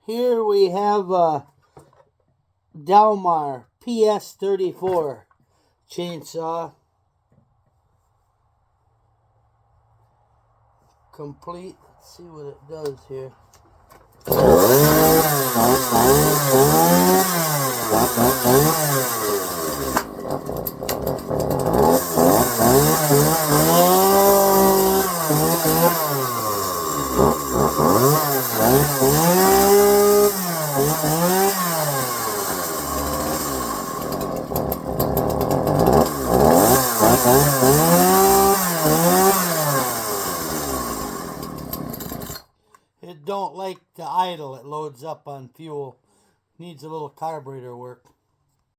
Here we have a Dolmar PS34 chainsaw. Complete. Let's see what it does here. It don't like to idle. It loads up on fuel. Needs a little carburetor work.